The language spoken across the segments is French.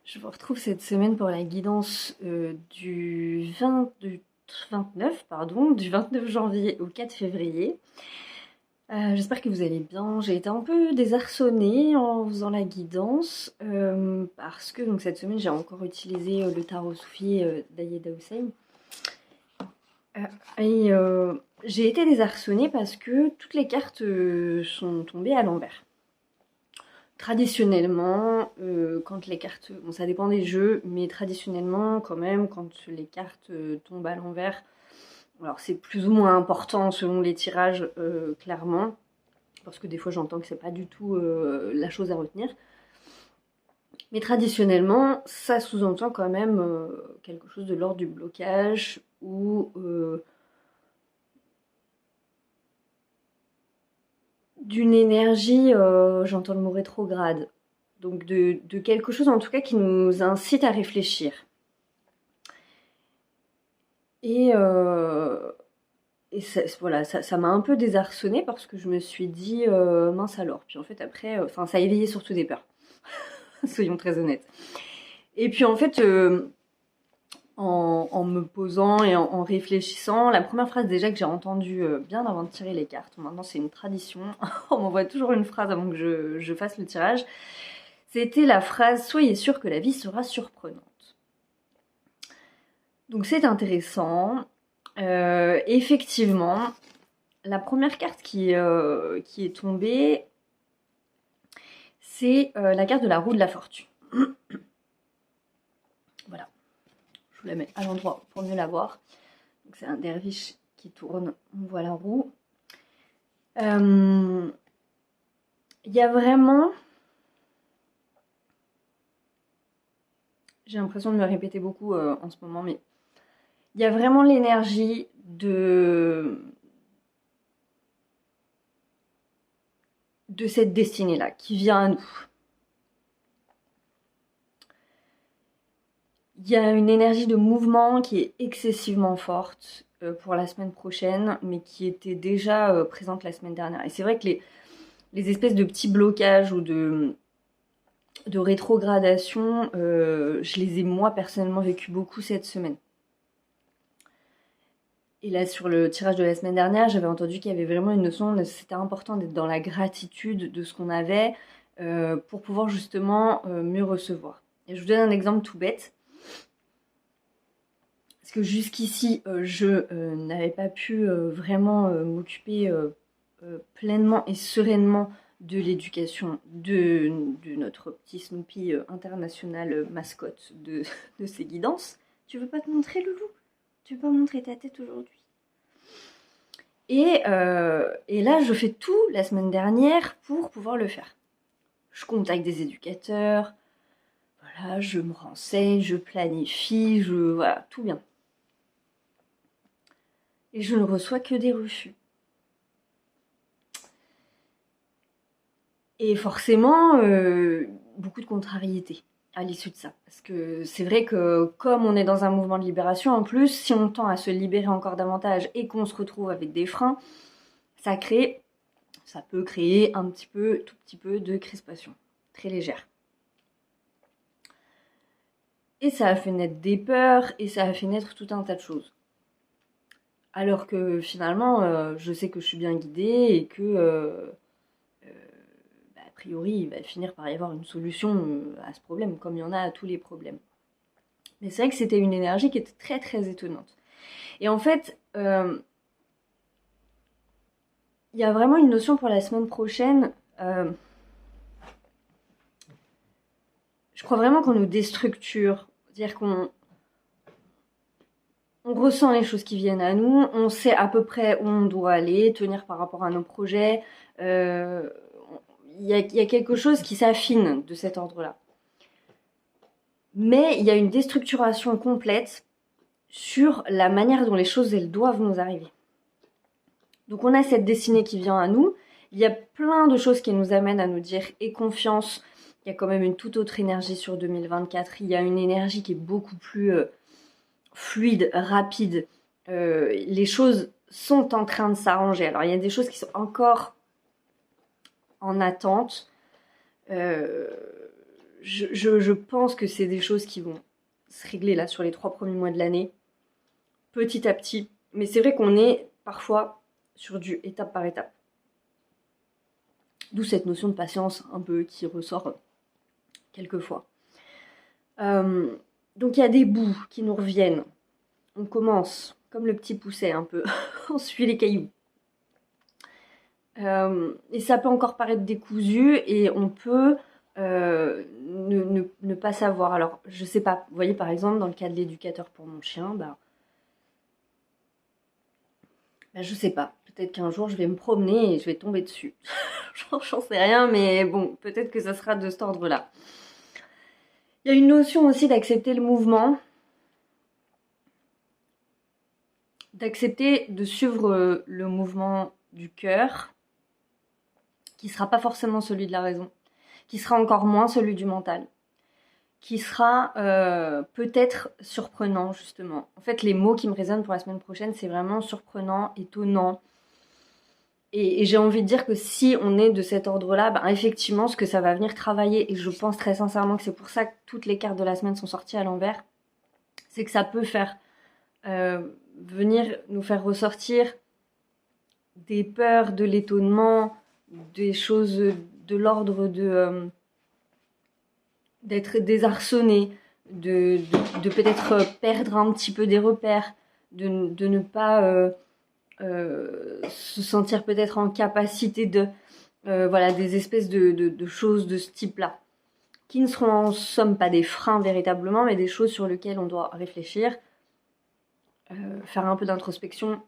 Je vous retrouve cette semaine pour la guidance du 29 janvier au 4 février. J'espère que vous allez bien. J'ai été un peu désarçonnée en faisant la guidance parce que donc, cette semaine j'ai encore utilisé le tarot soufi d'Aïeda Hussein. J'ai été désarçonnée parce que toutes les cartes sont tombées à l'envers. Traditionnellement, quand les cartes... Bon, ça dépend des jeux, mais traditionnellement, quand même, quand les cartes tombent à l'envers, alors c'est plus ou moins important selon les tirages, clairement, parce que des fois j'entends que c'est pas du tout la chose à retenir. Mais traditionnellement, ça sous-entend quand même quelque chose de l'ordre du blocage ou d'une énergie, j'entends le mot rétrograde, donc de quelque chose en tout cas qui nous incite à réfléchir. Et voilà, ça m'a un peu désarçonnée parce que je me suis dit mince alors. Puis en fait après, ça a éveillé surtout des peurs, soyons très honnêtes. Et puis en fait, en me posant et en réfléchissant, la première phrase déjà que j'ai entendue bien avant de tirer les cartes, maintenant c'est une tradition, on m'envoie toujours une phrase avant que je fasse le tirage, c'était la phrase « Soyez sûr que la vie sera surprenante ». Donc c'est intéressant. Effectivement, la première carte qui est tombée, c'est la carte de la roue de la fortune. Voilà. Je vous la mets à l'endroit pour mieux la voir. Donc c'est un derviche qui tourne, on voit la roue. Il y a vraiment... J'ai l'impression de me répéter beaucoup en ce moment, mais il y a vraiment l'énergie de cette destinée-là qui vient à nous. Il y a une énergie de mouvement qui est excessivement forte pour la semaine prochaine, mais qui était déjà présente la semaine dernière. Et c'est vrai que les espèces de petits blocages ou de rétrogradation, je les ai moi personnellement vécu beaucoup cette semaine. Et là, sur le tirage de la semaine dernière, j'avais entendu qu'il y avait vraiment une notion, c'était important d'être dans la gratitude de ce qu'on avait pour pouvoir justement mieux recevoir. Et je vous donne un exemple tout bête. Parce que jusqu'ici, je n'avais pas pu vraiment m'occuper pleinement et sereinement de l'éducation de notre petit Snoopy international mascotte de ces guidances. Tu veux pas te montrer, Loulou? Tu veux pas montrer ta tête aujourd'hui? Et là, je fais tout la semaine dernière pour pouvoir le faire. Je contacte des éducateurs, voilà, je me renseigne, je planifie, voilà, tout bien. Et je ne reçois que des refus. Et forcément, beaucoup de contrariété à l'issue de ça. Parce que c'est vrai que comme on est dans un mouvement de libération, en plus, si on tend à se libérer encore davantage et qu'on se retrouve avec des freins, ça peut créer un tout petit peu de crispation, très légère. Et ça a fait naître des peurs, et ça a fait naître tout un tas de choses. Alors que finalement, je sais que je suis bien guidée et que, a priori, il va finir par y avoir une solution à ce problème, comme il y en a à tous les problèmes. Mais c'est vrai que c'était une énergie qui était très très étonnante. Et en fait, il y a vraiment une notion pour la semaine prochaine. Je crois vraiment qu'on nous déstructure. C'est-à-dire qu'on ressent les choses qui viennent à nous, on sait à peu près où on doit aller, tenir par rapport à nos projets. Il y a quelque chose qui s'affine de cet ordre-là. Mais il y a une déstructuration complète sur la manière dont les choses elles doivent nous arriver. Donc on a cette destinée qui vient à nous, il y a plein de choses qui nous amènent à nous dire « aie confiance », il y a quand même une toute autre énergie sur 2024, il y a une énergie qui est beaucoup plus fluide, rapide, les choses sont en train de s'arranger. Alors il y a des choses qui sont encore en attente, je pense que c'est des choses qui vont se régler là sur les 3 premiers mois de l'année, petit à petit. Mais c'est vrai qu'on est parfois sur du étape par étape. D'où cette notion de patience un peu qui ressort quelquefois. Donc il y a des bouts qui nous reviennent. On commence comme le petit pousset un peu, on suit les cailloux. Et ça peut encore paraître décousu et on peut ne pas savoir. Alors je sais pas, vous voyez par exemple dans le cas de l'éducateur pour mon chien, je sais pas, peut-être qu'un jour je vais me promener et je vais tomber dessus. J'en sais rien, mais bon, peut-être que ça sera de cet ordre-là. Il y a une notion aussi d'accepter le mouvement, d'accepter de suivre le mouvement du cœur, qui sera pas forcément celui de la raison, qui sera encore moins celui du mental, qui sera peut-être surprenant justement. En fait, les mots qui me résonnent pour la semaine prochaine, c'est vraiment surprenant, étonnant. Et j'ai envie de dire que si on est de cet ordre-là, effectivement, ce que ça va venir travailler, et je pense très sincèrement que c'est pour ça que toutes les cartes de la semaine sont sorties à l'envers, c'est que ça peut faire venir nous faire ressortir des peurs, de l'étonnement, des choses de l'ordre d'être désarçonné, de peut-être perdre un petit peu des repères, de ne pas se sentir peut-être en capacité de... voilà, des espèces de choses de ce type-là, qui ne seront en somme pas des freins véritablement, mais des choses sur lesquelles on doit réfléchir, faire un peu d'introspection,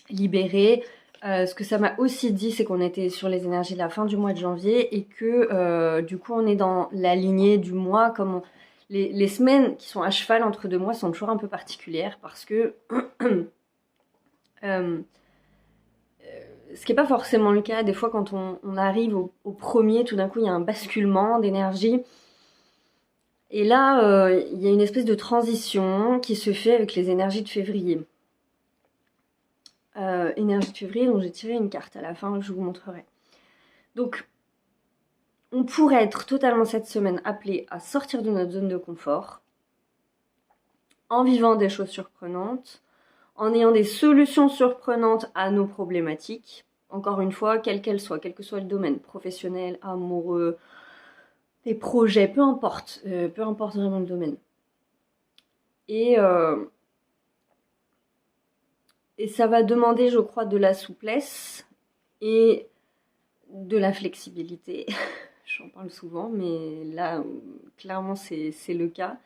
libérer. Ce que ça m'a aussi dit, c'est qu'on était sur les énergies de la fin du mois de janvier et que du coup on est dans la lignée du mois, comme les semaines qui sont à cheval entre 2 mois sont toujours un peu particulières parce que ce qui n'est pas forcément le cas, des fois quand on arrive au premier, tout d'un coup il y a un basculement d'énergie. Et là, il y a une espèce de transition qui se fait avec les énergies de février. Énergie de février, dont j'ai tiré une carte à la fin, je vous montrerai. Donc, on pourrait être totalement cette semaine appelé à sortir de notre zone de confort, en vivant des choses surprenantes, en ayant des solutions surprenantes à nos problématiques, encore une fois, quelle qu'elle soit, quel que soit le domaine, professionnel, amoureux, des projets, peu importe vraiment le domaine. Et ça va demander, je crois, de la souplesse et de la flexibilité. J'en parle souvent, mais là, clairement, c'est le cas.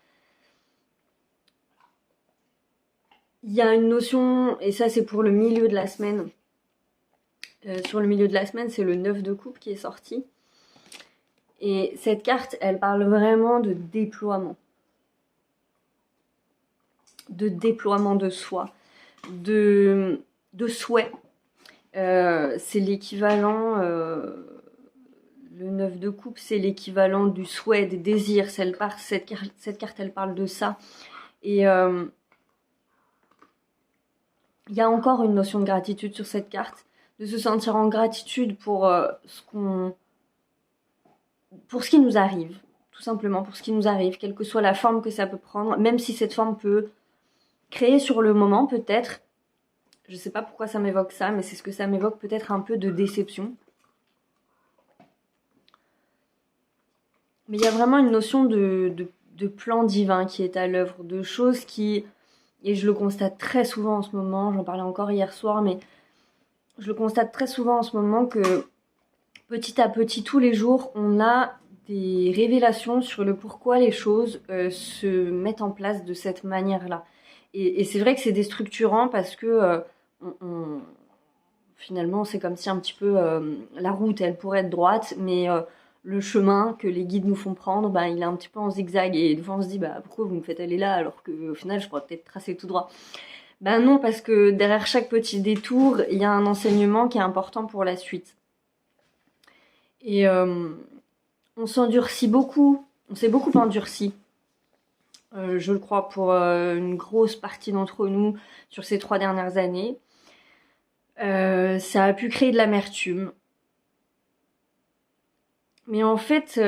Il y a une notion, et ça c'est pour le milieu de la semaine. Sur le milieu de la semaine, c'est le 9 de coupe qui est sorti. Et cette carte, elle parle vraiment de déploiement. De déploiement de soi. De souhait. C'est l'équivalent... le 9 de coupe, c'est l'équivalent du souhait, des désirs. Cette carte, elle parle de ça. Et il y a encore une notion de gratitude sur cette carte. De se sentir en gratitude pour ce qui nous arrive. Tout simplement, pour ce qui nous arrive. Quelle que soit la forme que ça peut prendre. Même si cette forme peut créer sur le moment, peut-être. Je sais pas pourquoi ça m'évoque ça, mais c'est ce que ça m'évoque, peut-être un peu de déception. Mais il y a vraiment une notion de plan divin qui est à l'œuvre, de choses qui, et je le constate très souvent en ce moment, j'en parlais encore hier soir, mais je le constate très souvent en ce moment que petit à petit, tous les jours, on a des révélations sur le pourquoi les choses se mettent en place de cette manière-là. Et c'est vrai que c'est déstructurant parce que finalement, c'est comme si un petit peu la route, elle pourrait être droite, mais le chemin que les guides nous font prendre, il est un petit peu en zigzag. Et des fois, on se dit, pourquoi vous me faites aller là alors qu'au final, je pourrais peut-être tracer tout droit. Non, parce que derrière chaque petit détour, il y a un enseignement qui est important pour la suite. Et on s'endurcit beaucoup, on s'est beaucoup endurci, je le crois, pour une grosse partie d'entre nous sur ces 3 dernières années. Ça a pu créer de l'amertume. Mais en fait,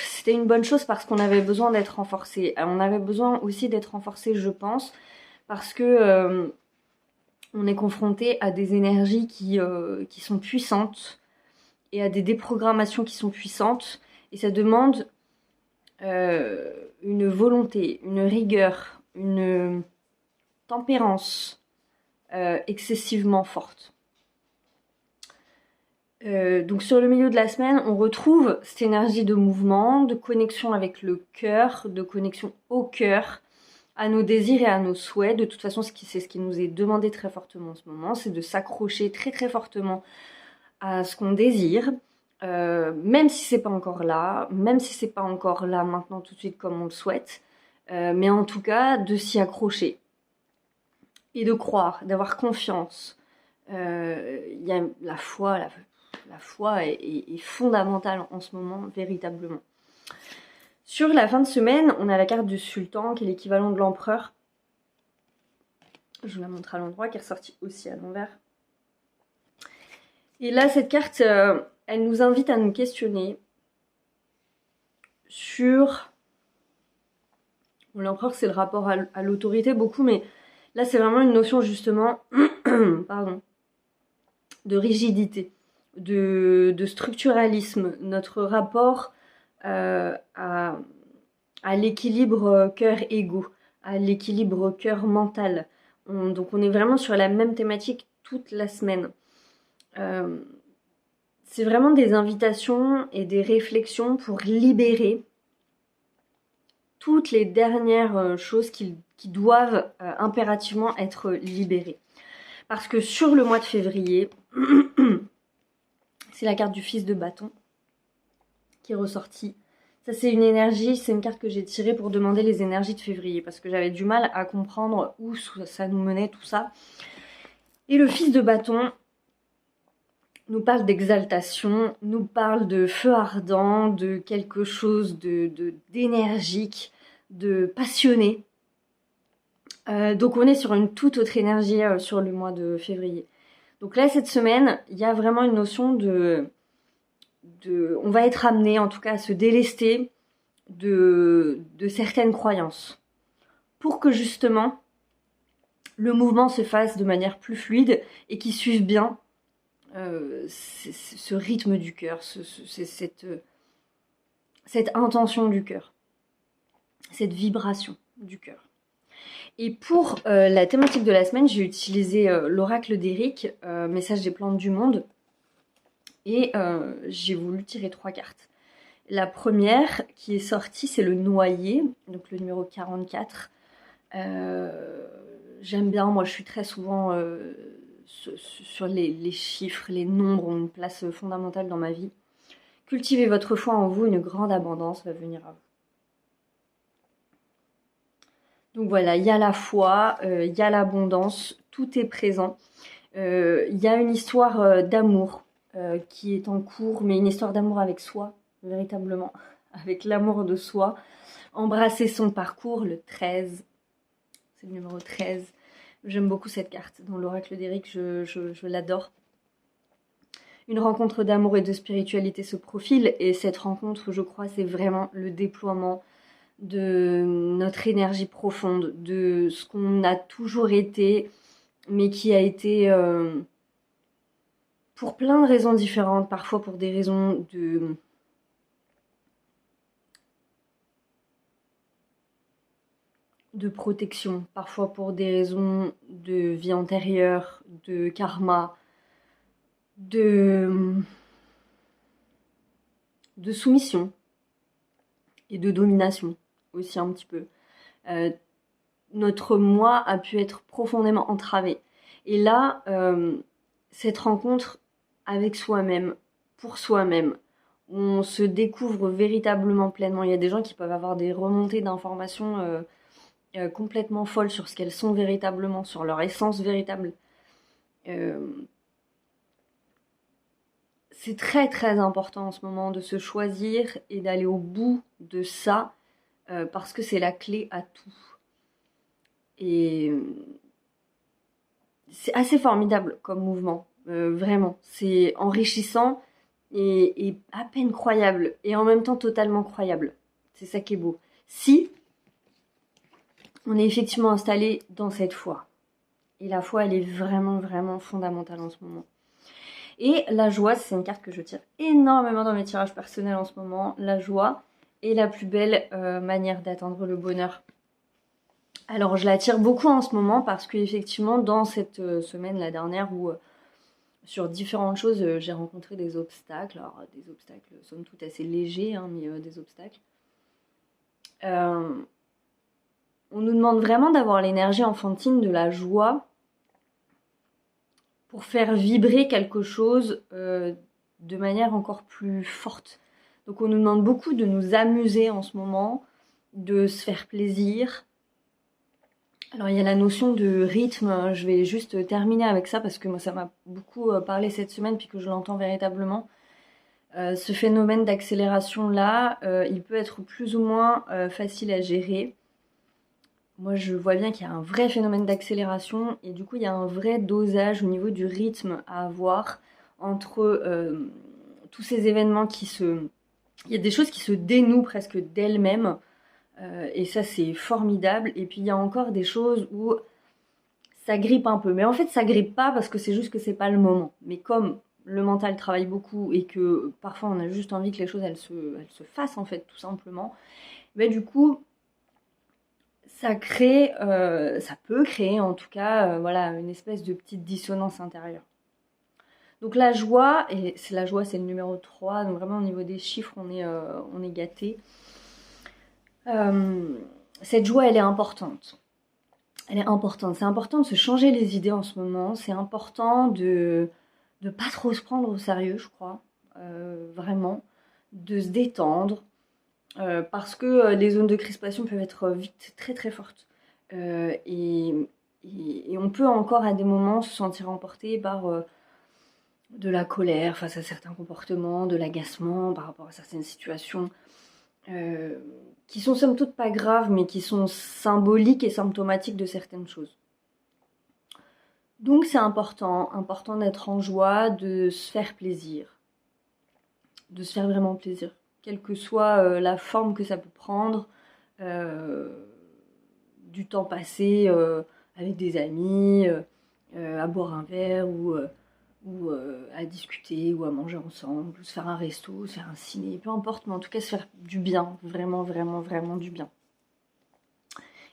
c'était une bonne chose parce qu'on avait besoin d'être renforcé. On avait besoin aussi d'être renforcé, je pense, parce que on est confronté à des énergies qui sont puissantes et à des déprogrammations qui sont puissantes. Et ça demande une volonté, une rigueur, une tempérance excessivement forte. Donc sur le milieu de la semaine, on retrouve cette énergie de mouvement, de connexion avec le cœur, de connexion au cœur, à nos désirs et à nos souhaits. De toute façon, c'est ce qui nous est demandé très fortement en ce moment, c'est de s'accrocher très très fortement à ce qu'on désire, même si c'est pas encore là, même si c'est pas encore là maintenant tout de suite comme on le souhaite, mais en tout cas de s'y accrocher et de croire, d'avoir confiance. Il y a la foi, la foi est fondamentale en ce moment, véritablement. Sur la fin de semaine, on a la carte du sultan, qui est l'équivalent de l'empereur. Je vous la montre à l'endroit, qui est ressortie aussi à l'envers. Et là, cette carte, elle nous invite à nous questionner sur... Bon, l'empereur, c'est le rapport à l'autorité, beaucoup, mais là, c'est vraiment une notion, justement, pardon, de rigidité, de structuralisme, notre rapport à l'équilibre cœur-ego, à l'équilibre cœur-mental. Donc on est vraiment sur la même thématique toute la semaine. C'est vraiment des invitations et des réflexions pour libérer toutes les dernières choses qui doivent impérativement être libérées. Parce que sur le mois de février, c'est la carte du fils de bâton qui est ressortie. Ça, c'est une énergie, c'est une carte que j'ai tirée pour demander les énergies de février, parce que j'avais du mal à comprendre où ça nous menait, tout ça. Et le fils de bâton nous parle d'exaltation, nous parle de feu ardent, de quelque chose d'énergique, de passionné. Donc on est sur une toute autre énergie sur le mois de février. Donc là, cette semaine, il y a vraiment une notion on va être amené en tout cas à se délester de certaines croyances pour que justement le mouvement se fasse de manière plus fluide et qu'il suive bien ce rythme du cœur, cette intention du cœur, cette vibration du cœur. Et pour la thématique de la semaine, j'ai utilisé l'oracle d'Eric, message des plantes du monde, et j'ai voulu tirer 3 cartes. La première qui est sortie, c'est le noyer, donc le numéro 44. J'aime bien, moi je suis très souvent sur les chiffres, les nombres ont une place fondamentale dans ma vie. Cultivez votre foi en vous, une grande abondance va venir à vous. Donc voilà, il y a la foi, il y a l'abondance, tout est présent. Il y a une histoire d'amour qui est en cours, mais une histoire d'amour avec soi, véritablement, avec l'amour de soi. Embrasser son parcours, le 13, c'est le numéro 13. J'aime beaucoup cette carte. Dans l'oracle d'Eric, je l'adore. Une rencontre d'amour et de spiritualité se profile, et cette rencontre, je crois, c'est vraiment le déploiement de notre énergie profonde, de ce qu'on a toujours été, mais qui a été pour plein de raisons différentes, parfois pour des raisons de protection, parfois pour des raisons de vie antérieure, de karma, de soumission et de domination aussi un petit peu. Notre moi a pu être profondément entravé. Et là, cette rencontre avec soi-même, pour soi-même, on se découvre véritablement pleinement. Il y a des gens qui peuvent avoir des remontées d'informations complètement folles sur ce qu'elles sont véritablement, sur leur essence véritable. C'est très très important en ce moment de se choisir et d'aller au bout de ça, parce que c'est la clé à tout. Et c'est assez formidable comme mouvement, vraiment. C'est enrichissant est à peine croyable et en même temps totalement croyable. C'est ça qui est beau. Si on est effectivement installé dans cette foi, et la foi elle est vraiment vraiment fondamentale en ce moment. Et la joie, c'est une carte que je tire énormément dans mes tirages personnels en ce moment. La joie est la plus belle manière d'atteindre le bonheur. Alors je la tire beaucoup en ce moment parce qu'effectivement dans cette semaine, la dernière, où sur différentes choses j'ai rencontré des obstacles. Alors des obstacles somme toute assez légers, hein, mais des obstacles. On nous demande vraiment d'avoir l'énergie enfantine de la joie pour faire vibrer quelque chose de manière encore plus forte. Donc on nous demande beaucoup de nous amuser en ce moment, de se faire plaisir. Alors il y a la notion de rythme, je vais juste terminer avec ça parce que moi ça m'a beaucoup parlé cette semaine puis que je l'entends véritablement. Ce phénomène d'accélération là, il peut être plus ou moins facile à gérer. Moi, je vois bien qu'il y a un vrai phénomène d'accélération et du coup, il y a un vrai dosage au niveau du rythme à avoir entre tous ces événements qui se... Il y a des choses qui se dénouent presque d'elles-mêmes et ça, c'est formidable. Et puis, il y a encore des choses où ça grippe un peu. Mais en fait, ça grippe pas parce que c'est juste que c'est pas le moment. Mais comme le mental travaille beaucoup et que parfois, on a juste envie que les choses, elles se fassent en fait, tout simplement. Ben, du coup... ça peut créer en tout cas voilà, une espèce de petite dissonance intérieure. Donc la joie, et c'est la joie, c'est le numéro 3, donc vraiment au niveau des chiffres, on est gâtés. Cette joie, elle est importante. Elle est importante. C'est important de se changer les idées en ce moment. C'est important de pas trop se prendre au sérieux, je crois. Vraiment. De se détendre. Parce que les zones de crispation peuvent être vite très très fortes. Et on peut encore à des moments se sentir emporté par de la colère face à certains comportements, de l'agacement par rapport à certaines situations qui sont somme toute pas graves, mais qui sont symboliques et symptomatiques de certaines choses. Donc c'est important d'être en joie, de se faire plaisir, de se faire vraiment plaisir, quelle que soit la forme que ça peut prendre, du temps passé avec des amis, à boire un verre ou à discuter ou à manger ensemble, ou se faire un resto, se faire un ciné, peu importe, mais en tout cas se faire du bien, vraiment, vraiment, vraiment du bien.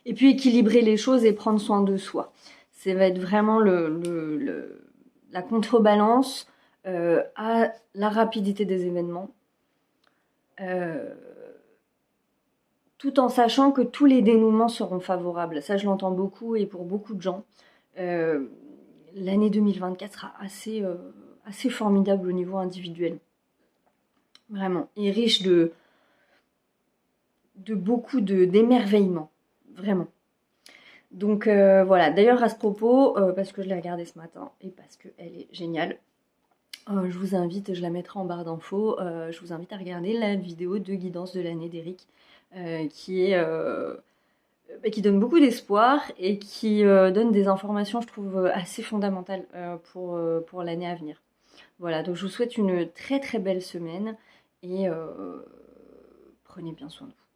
Et puis équilibrer les choses et prendre soin de soi. Ça va être vraiment la contrebalance à la rapidité des événements. Tout en sachant que tous les dénouements seront favorables. Ça, je l'entends beaucoup et pour beaucoup de gens. L'année 2024 sera assez formidable au niveau individuel. Vraiment. Et riche de beaucoup d'émerveillement. Vraiment. Donc voilà. D'ailleurs, à ce propos, parce que je l'ai regardée ce matin et parce qu'elle est géniale, je vous invite, je la mettrai en barre d'infos, je vous invite à regarder la vidéo de guidance de l'année d'Eric, qui donne beaucoup d'espoir et qui donne des informations, je trouve, assez fondamentales pour l'année à venir. Voilà, donc je vous souhaite une très très belle semaine et prenez bien soin de vous.